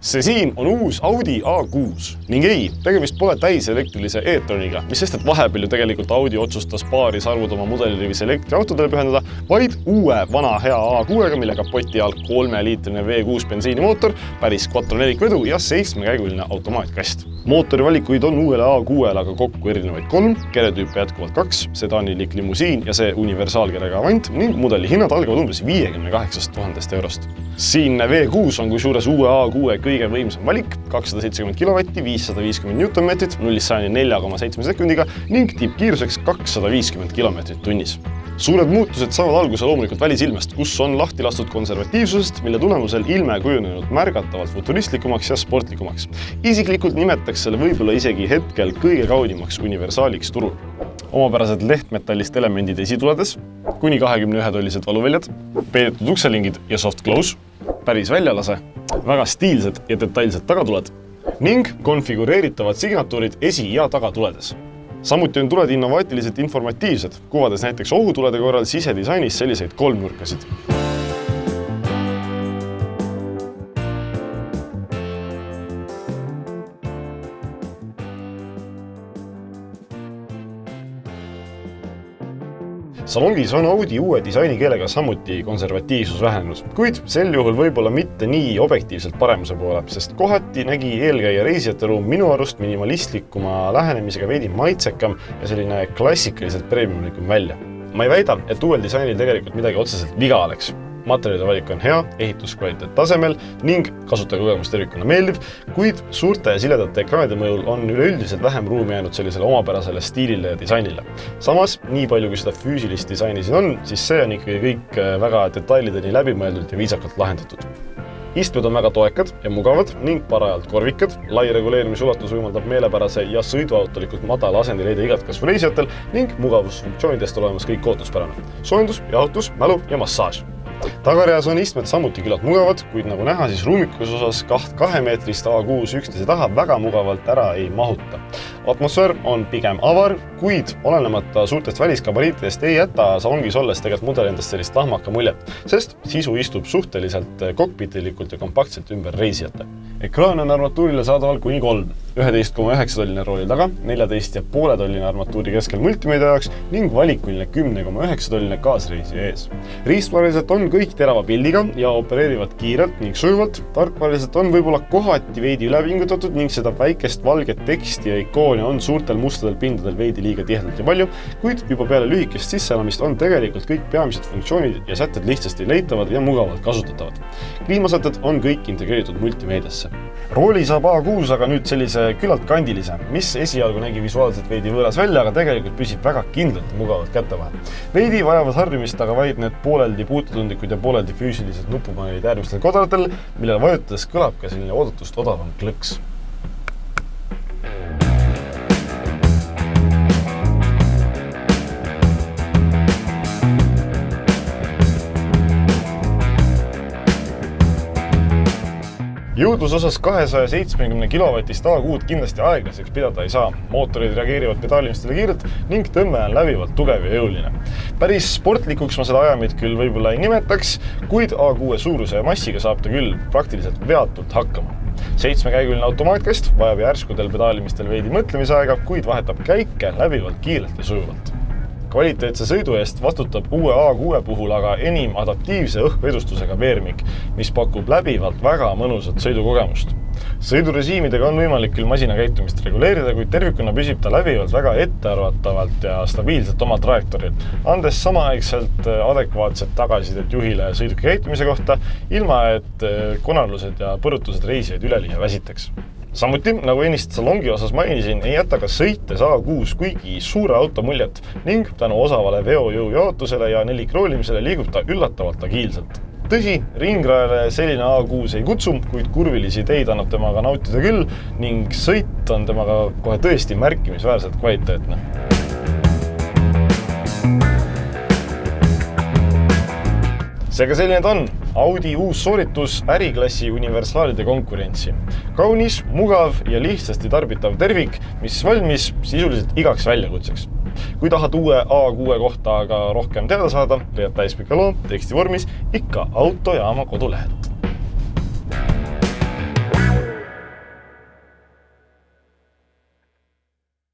See siin on uus Audi A6 ning ei, tegemist pole täiselektrilise e-troniga, mis sest, et vahepeal ju tegelikult Audi otsustas paari sarvud oma mudelirivis elektriautodele pühendada, vaid uue vana hea A6-ga, mille kapoti all 3-liitrine V6 bensiinimootor, päris quattro-nelikvedu ja 7-käiguline automaatkast. Mootori valikuid on uuele A6-le aga kokku erinevaid 3, keretüüpe jätkuvalt 2, sedaanilik limusiin ja see universaalkerega Avant ning mudeli hinnad algavad umbes 58 000 eurost. Siinne V6 on kusjuures uue A6 kõige võimsam valik, 270 kW, 550 Nm, 0–4,7 sekundiga ning tippkiiruseks 250 km tunnis. Suured muutused saavad alguse loomulikult välisilmest, kus on lahti lastud konservatiivsusest, mille tulemusel ilme kujunenud märgatavalt futuristlikumaks ja sportlikumaks. Isiklikult nimetaks selle võib-olla isegi hetkel kõige kaunimaks universaaliks turul. Omapärased lehtmetallist elemendid esituledes, kuni 21-tollised valuväljad, peetud ukselingid ja soft close, päris väljalase, väga stiilsed ja detailsed tagatuled ning konfigureeritavad signatuurid esi- ja tagatuledes. Samuti on tuled innovaatiliselt informatiivsed, kuvades näiteks ohutulede korral sisedisainis selliseid kolmnurkasid. Salongis on Audi uue disainikeelega samuti konservatiivsus vähenenud, kuid sel juhul võib-olla mitte nii objektiivselt paremuse poole, sest kohati nägi eelkäija reisijate ruum minu arust minimalistlikuma lähenemisega veidi maitsekam ja selline klassikaliselt premiumlikum välja. Ma ei väida, et uuel disainil tegelikult midagi otseselt viga oleks. Materjalide valik on hea, ehituskvaliteet tasemel ning kasutajakogemus tervikuna meeldiv, kuid suurte ja siledate ekraanide mõjul on üleüldiselt vähem ruumi jäänud sellisele omapärasele stiilile ja disainile. Samas, nii palju kui seda füüsilist disaini siin on, siis see on ikkagi kõik väga detailideni läbimõeldult ja viisakalt lahendatud. Istmed on väga toekad ja mugavad ning parajalt korvikad, lai reguleerimisulatus võimaldab meelepärase ja sõiduautolikult madala asendi leida igat kasvu reisijatel ning mugavusfunktsioonidest olemas kõik ootuspärane. Soojendus, jahutus, mälu ja massaaž. Tagareas on istmed samuti küllalt mugavad, kuid nagu näha, siis ruumikuse osas 2-meetrist A6 üksteise taha väga mugavalt ära ei mahuta. Atmosfäär on pigem avar, kuid olenemata suurtest väliskabariitidest ei jäta salongis olles tegelikult mudel endast sellist lahmaka muljet, sest sisu istub suhteliselt kokpitilikult ja kompaktselt ümber reisijate. Ekraan on armatuurile saadaval kuni 3, 11,9-tolline rooli taga, 14,5-tolline armatuuri keskel multimeedia jaoks ning valikuline 10,9-tolline kaasreisija ees. Riistvaraliselt on kõik terava pildiga ja opereerivad kiirelt ning sujuvalt. Tarkvaraliselt on võib-olla kohati veidi ülepingutatud ning seda väikest valget teksti ja ikooni on suurtel mustadel pindadel veidi liiga tihedalt ja palju, kuid juba peale lühikest sisseelamist on tegelikult kõik peamised funktsioonid ja sätted lihtsasti leitavad ja mugavalt kasutatavad. Kliimasätted on kõik integreeritud multimeediasse. Rooli saab A6 aga nüüd sellise küllalt kandilise, mis esialgu nägi visuaalselt veidi võõras välja, aga tegelikult püsib väga kindlalt ja mugavalt kätte vahel. Veidi vajavad harjumist aga vaid need pooleldi puututundlikud ja pooleldi füüsilised nupupaneelid äärmistel kodratel, millele vajutades kõlab ka selline oodatust odavam klõks. Jõudluse osas 270 kW-st A6 kindlasti aeglaseks pidada ei saa. Mootorid reageerivad pedaalimistele kiirelt ning tõmme on läbivalt tugev ja jõuline. Päris sportlikuks ma seda ajamit küll võib-olla ei nimetaks, kuid A6 suuruse ja massiga saab ta küll praktiliselt veatult hakkama. 7-käiguline automaatkast vajab järskudel pedaalimistel veidi mõtlemisaega, kuid vahetab käike läbivalt kiirelt ja sujuvalt. Kvaliteetse sõidu eest vastutab uue A6 puhul aga enim adaptiivse õhkvedustusega veermik, mis pakub läbivalt väga mõnusat sõidukogemust. Sõidurežiimidega on võimalik küll masina käitumist reguleerida, kuid tervikuna püsib ta läbivalt väga ettearvatavalt ja stabiilselt oma trajektooril, andes samaaegselt adekvaatset tagasisidet juhile sõiduki käitumise kohta, ilma et konarlused ja põrutused reisijaid üleliia väsitaks. Samuti, nagu ennist salongi osas mainisin, ei jäta ka sõites A6 kuigi suure auto muljet ning tänu osavale veojõu jaotusele ja nelikroolimisele liigub ta üllatavalt agiilselt. Tõsi, ringrajale selline A6 ei kutsu, kuid kurvilisi teid annab temaga nautida küll ning sõit on temaga kohe tõesti märkimisväärselt kvaliteetne. Seega selline ta on Audi uus sooritus äriklassi universaalide konkurentsi. Kaunis, mugav ja lihtsasti tarbitav tervik, mis valmis sisuliselt igaks väljakutseks. Kui tahad uue A6 kohta aga rohkem teada saada, leiad täispika loo teksti vormis ikka Autojaama kodulehelt.